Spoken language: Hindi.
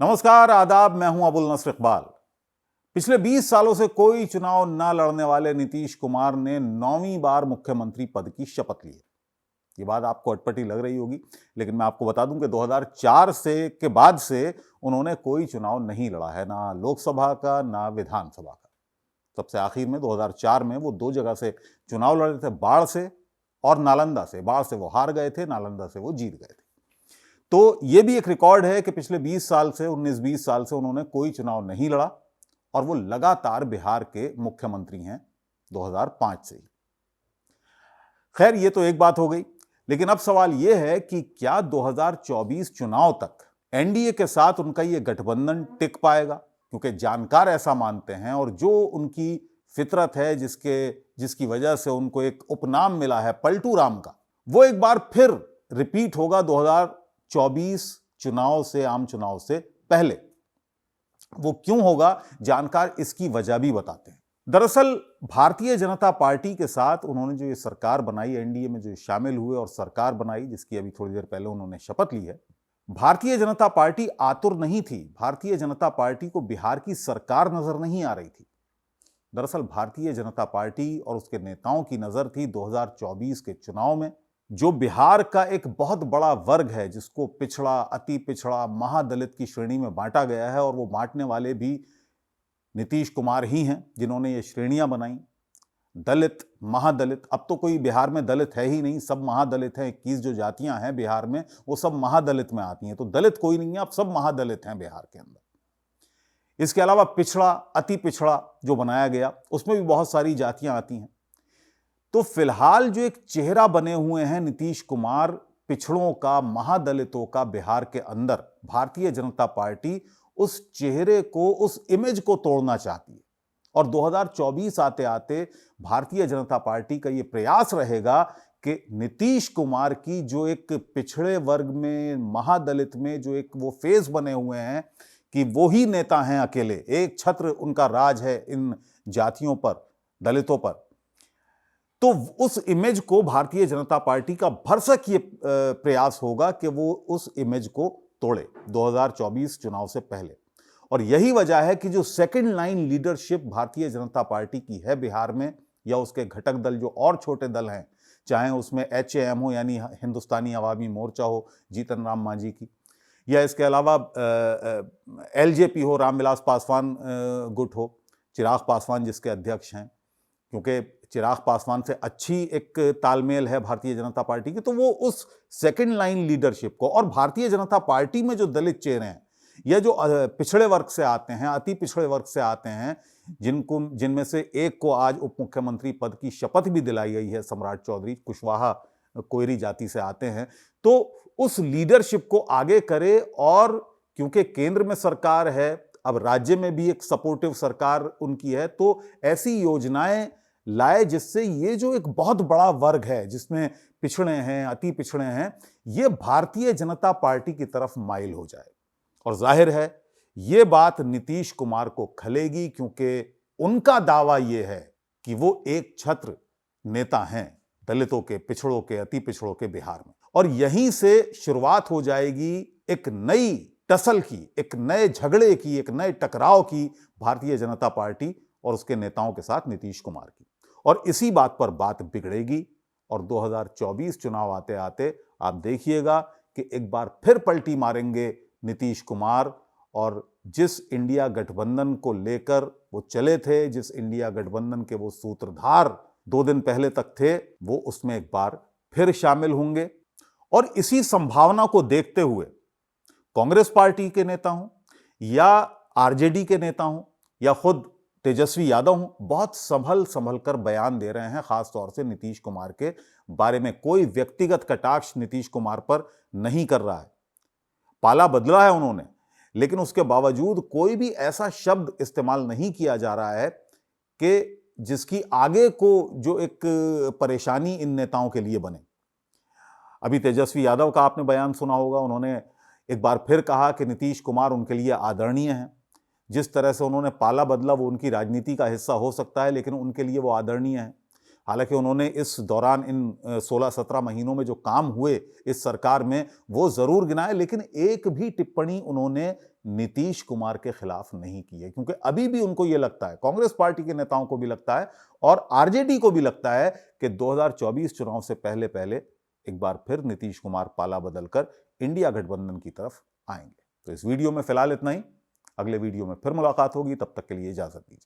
नमस्कार, आदाब। मैं हूं अबुल नस्र इकबाल। पिछले 20 सालों से कोई चुनाव न लड़ने वाले नीतीश कुमार ने 9वीं बार मुख्यमंत्री पद की शपथ ली है। ये बात आपको अटपटी लग रही होगी, लेकिन मैं आपको बता दूं कि 2004 से के बाद से उन्होंने कोई चुनाव नहीं लड़ा है, ना लोकसभा का ना विधानसभा का। सबसे आखिर में 2004 में वो 2 जगह से चुनाव लड़े थे, बाढ़ से और नालंदा से। बाढ़ से वो हार गए थे, नालंदा से वो जीत गए थे। तो ये भी एक रिकॉर्ड है कि पिछले 20 साल से 19-20 साल से उन्होंने कोई चुनाव नहीं लड़ा और वो लगातार बिहार के मुख्यमंत्री हैं 2005 से ही। खैर, ये तो एक बात हो गई, लेकिन अब सवाल यह है कि क्या 2024 चुनाव तक एनडीए के साथ उनका ये गठबंधन टिक पाएगा? क्योंकि जानकार ऐसा मानते हैं और जो उनकी फितरत है, जिसकी वजह से उनको एक उपनाम मिला है पलटू राम का, वो एक बार फिर रिपीट होगा 2024 चुनाव से, आम चुनाव से पहले। वो क्यों होगा, जानकार इसकी वजह भी बताते हैं। दरअसल भारतीय जनता पार्टी के साथ उन्होंने जो ये सरकार बनाई, एनडीए में जो शामिल हुए और सरकार बनाई, जिसकी अभी थोड़ी देर पहले उन्होंने शपथ ली है, भारतीय जनता पार्टी आतुर नहीं थी। भारतीय जनता पार्टी को बिहार की सरकार नजर नहीं आ रही थी। दरअसल भारतीय जनता पार्टी और उसके नेताओं की नजर थी 2024 के चुनाव में, जो बिहार का एक बहुत बड़ा वर्ग है, जिसको पिछड़ा, अति पिछड़ा, महादलित की श्रेणी में बांटा गया है। और वो बांटने वाले भी नीतीश कुमार ही हैं, जिन्होंने ये श्रेणियां बनाई। दलित, महादलित, अब तो कोई बिहार में दलित है ही नहीं, सब महादलित हैं। 21 जो जातियां हैं बिहार में, वो सब महादलित में आती हैं। तो दलित कोई नहीं है, अब सब महादलित हैं बिहार के अंदर। इसके अलावा पिछड़ा, अति पिछड़ा जो बनाया गया, उसमें भी बहुत सारी जातियां आती हैं। तो फिलहाल जो एक चेहरा बने हुए हैं नीतीश कुमार, पिछड़ों का, महादलितों का बिहार के अंदर, भारतीय जनता पार्टी उस चेहरे को, उस इमेज को तोड़ना चाहती है। और 2024 आते आते भारतीय जनता पार्टी का यह प्रयास रहेगा कि नीतीश कुमार की जो एक पिछड़े वर्ग में, महादलित में जो एक वो फेस बने हुए हैं कि वो ही नेता हैं अकेले, एक छत्र उनका राज है इन जातियों पर, दलितों पर, तो उस इमेज को भारतीय जनता पार्टी का भरसक ये प्रयास होगा कि वो उस इमेज को तोड़े 2024 चुनाव से पहले। और यही वजह है कि जो second line leadership Bharatiya Janata party की है बिहार में, या उसके घटक दल जो और छोटे दल हैं, चाहे उसमें HAM हो यानी हिंदुस्तानी अवामी मोर्चा हो जीतन राम मांझी की, या इसके अलावा LJP हो, रामविलास पासवान गुट हो, चिराग पासवान जिसके अध्यक्ष हैं, क्योंकि चिराग पासवान से अच्छी एक तालमेल है भारतीय जनता पार्टी की, तो वो उस सेकंड लाइन लीडरशिप को, और भारतीय जनता पार्टी में जो दलित चेहरे हैं या जो पिछड़े वर्ग से आते हैं, अति पिछड़े वर्ग से आते हैं, जिनमें से एक को आज उप मुख्यमंत्री पद की शपथ भी दिलाई गई है, सम्राट चौधरी, कुशवाहा कोयरी जाति से आते हैं, तो उस लीडरशिप को आगे करे। और क्योंकि केंद्र में सरकार है, अब राज्य में भी एक सपोर्टिव सरकार उनकी है, तो ऐसी योजनाएं लाए जिससे ये जो एक बहुत बड़ा वर्ग है, जिसमें पिछड़े हैं, अति पिछड़े हैं, ये भारतीय जनता पार्टी की तरफ माइल हो जाए। और जाहिर है ये बात नीतीश कुमार को खलेगी, क्योंकि उनका दावा ये है कि वो एक छत्र नेता हैं दलितों के, पिछड़ों के, अति पिछड़ों के बिहार में। और यहीं से शुरुआत हो जाएगी एक नई टसल की, एक नए झगड़े की, एक नए टकराव की भारतीय जनता पार्टी और उसके नेताओं के साथ नीतीश कुमार की। और इसी बात पर बात बिगड़ेगी और 2024 चुनाव आते आते आप देखिएगा कि एक बार फिर पलटी मारेंगे नीतीश कुमार, और जिस इंडिया गठबंधन को लेकर वो चले थे, जिस इंडिया गठबंधन के वो सूत्रधार 2 दिन पहले तक थे, वो उसमें एक बार फिर शामिल होंगे। और इसी संभावना को देखते हुए कांग्रेस पार्टी के नेता हों या आरजेडी के नेता हों या खुद तेजस्वी यादव हों, बहुत संभल कर बयान दे रहे हैं, खास तौर से नीतीश कुमार के बारे में। कोई व्यक्तिगत कटाक्ष नीतीश कुमार पर नहीं कर रहा है, पाला बदला है उन्होंने, लेकिन उसके बावजूद कोई भी ऐसा शब्द इस्तेमाल नहीं किया जा रहा है कि जिसकी आगे को जो एक परेशानी इन नेताओं के लिए बने। अभी तेजस्वी यादव का आपने बयान सुना होगा, उन्होंने एक बार फिर कहा कि नीतीश कुमार उनके लिए आदरणीय हैं। जिस तरह से उन्होंने पाला बदला, वो उनकी राजनीति का हिस्सा हो सकता है, लेकिन उनके लिए वो आदरणीय है। हालांकि उन्होंने इस दौरान इन 16-17 महीनों में जो काम हुए इस सरकार में वो जरूर गिनाए, लेकिन एक भी टिप्पणी उन्होंने नीतीश कुमार के खिलाफ नहीं की है, क्योंकि अभी भी उनको यह लगता है, कांग्रेस पार्टी के नेताओं को भी लगता है और आरजेडी को भी लगता है कि 2024 चुनाव से पहले पहले एक बार फिर नीतीश कुमार पाला बदलकर इंडिया गठबंधन की तरफ आएंगे। तो इस वीडियो में फिलहाल इतना ही। अगले वीडियो में फिर मुलाकात होगी, तब तक के लिए इजाजत दीजिए।